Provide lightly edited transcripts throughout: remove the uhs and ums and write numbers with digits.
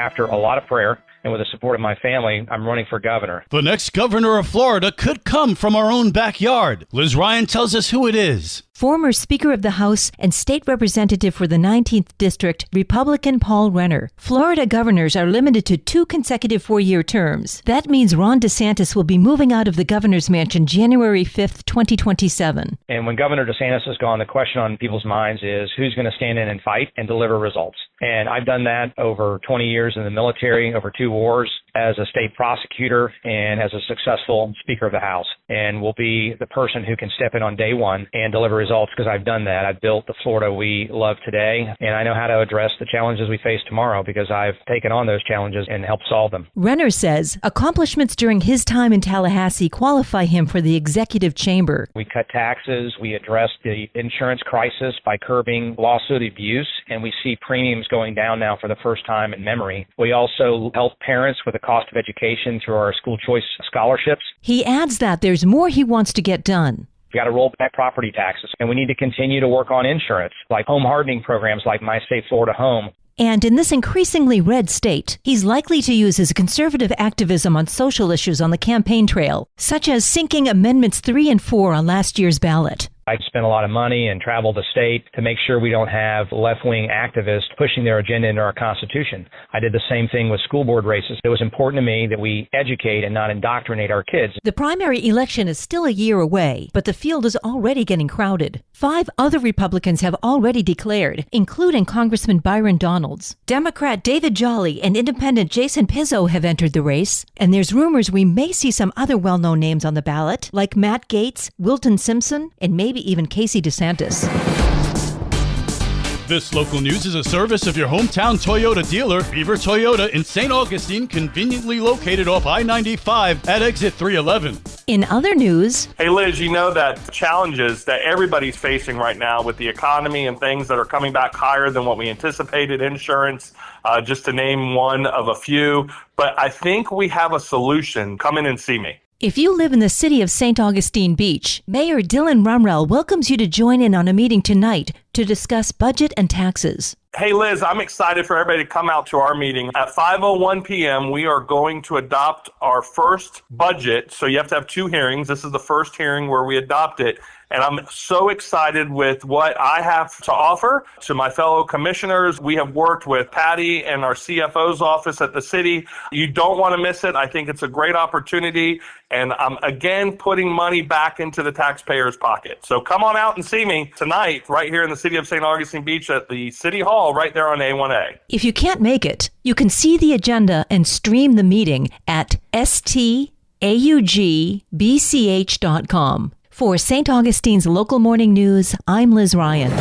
after a lot of prayer and with the support of my family, I'm running for governor. The next governor of Florida could come from our own backyard. Liz Ryan tells us who it is. Former Speaker of the House and State Representative for the 19th District, Republican Paul Renner. Florida governors are limited to 2 consecutive 4-year terms. That means Ron DeSantis will be moving out of the governor's mansion January 5th, 2027. And when Governor DeSantis is gone, the question on people's minds is who's going to stand in and fight and deliver results. And I've done that over 20 years in the military, over 2 wars, as a state prosecutor and as a successful Speaker of the House, and will be the person who can step in on day one and deliver results because I've done that. I've built the Florida we love today, and I know how to address the challenges we face tomorrow because I've taken on those challenges and helped solve them. Renner says accomplishments during his time in Tallahassee qualify him for the executive chamber. We cut taxes, we addressed the insurance crisis by curbing lawsuit abuse, and we see premiums going down now for the first time in memory. We also help parents with the cost of education through our school choice scholarships. He adds that there's more he wants to get done. We got to roll back property taxes, and we need to continue to work on insurance, like home hardening programs like My Safe Florida Home. And in this increasingly red state, he's likely to use his conservative activism on social issues on the campaign trail, such as sinking Amendments 3 and 4 on last year's ballot. I spent a lot of money and traveled the state to make sure we don't have left-wing activists pushing their agenda into our Constitution. I did the same thing with school board races. It was important to me that we educate and not indoctrinate our kids. The primary election is still a year away, but the field is already getting crowded. 5 other Republicans have already declared, including Congressman Byron Donalds. Democrat David Jolly and Independent Jason Pizzo have entered the race, and there's rumors we may see some other well-known names on the ballot, like Matt Gaetz, Wilton Simpson, and maybe even Casey DeSantis. This local news is a service of your hometown Toyota dealer, Beaver Toyota in St. Augustine, conveniently located off I-95 at exit 311. In other news... Hey, Liz, you know that challenges that everybody's facing right now with the economy and things that are coming back higher than what we anticipated, insurance, just to name one of a few. But I think we have a solution. Come in and see me. If you live in the city of St. Augustine Beach, Mayor Dylan Rumrell welcomes you to join in on a meeting tonight to discuss budget and taxes. Hey, Liz, I'm excited for everybody to come out to our meeting. At 5:01 p.m., we are going to adopt our first budget. So you have to have 2 hearings. This is the first hearing where we adopt it. And I'm so excited with what I have to offer to my fellow commissioners. We have worked with Patty and our CFO's office at the city. You don't want to miss it. I think it's a great opportunity. And I'm, again, putting money back into the taxpayer's pocket. So come on out and see me tonight right here in the city of St. Augustine Beach at the City Hall right there on A1A. If you can't make it, you can see the agenda and stream the meeting at staugbch.com. For St. Augustine's Local Morning News, I'm Liz Ryan.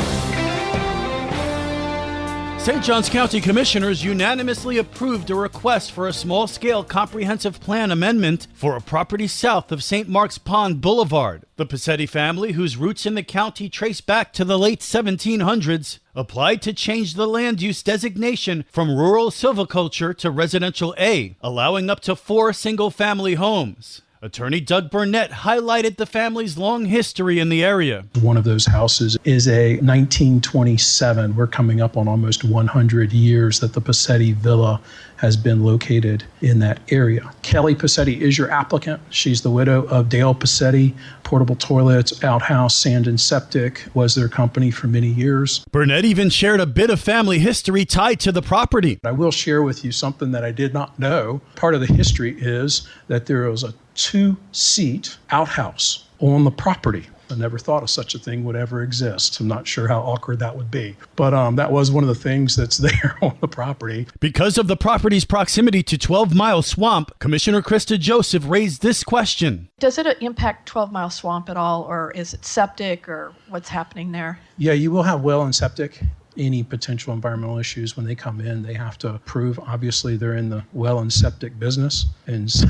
St. Johns County Commissioners unanimously approved a request for a small-scale comprehensive plan amendment for a property south of St. Mark's Pond Boulevard. The Passetti family, whose roots in the county trace back to the late 1700s, applied to change the land use designation from rural silviculture to residential A, allowing up to 4 single-family homes. Attorney Doug Burnett highlighted the family's long history in the area. One of those houses is a 1927. We're coming up on almost 100 years that the Passetti Villa has been located in that area. Kelly Passetti is your applicant. She's the widow of Dale Passetti. Portable toilets, outhouse, sand and septic was their company for many years. Burnett even shared a bit of family history tied to the property. I will share with you something that I did not know. Part of the history is that there was a 2-seat outhouse on the property. I never thought of such a thing would ever exist. I'm not sure how awkward that would be. But that was one of the things that's there on the property. Because of the property's proximity to 12 Mile Swamp, Commissioner Krista Joseph raised this question. Does it impact 12 Mile Swamp at all, or is it septic, or what's happening there? Yeah, you will have well and septic. Any potential environmental issues when they come in, they have to prove, obviously, they're in the well and septic business. And so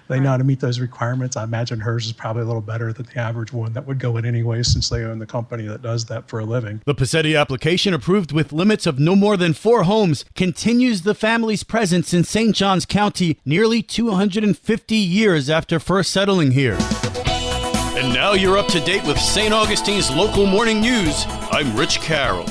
they know how to meet those requirements. I imagine hers is probably a little better than the average one that would go in anyway, since they own the company that does that for a living. The Passetti application, approved with limits of no more than 4 homes, continues the family's presence in St. Johns County nearly 250 years after first settling here. And now you're up to date with St. Augustine's Local Morning News. I'm Rich Carroll.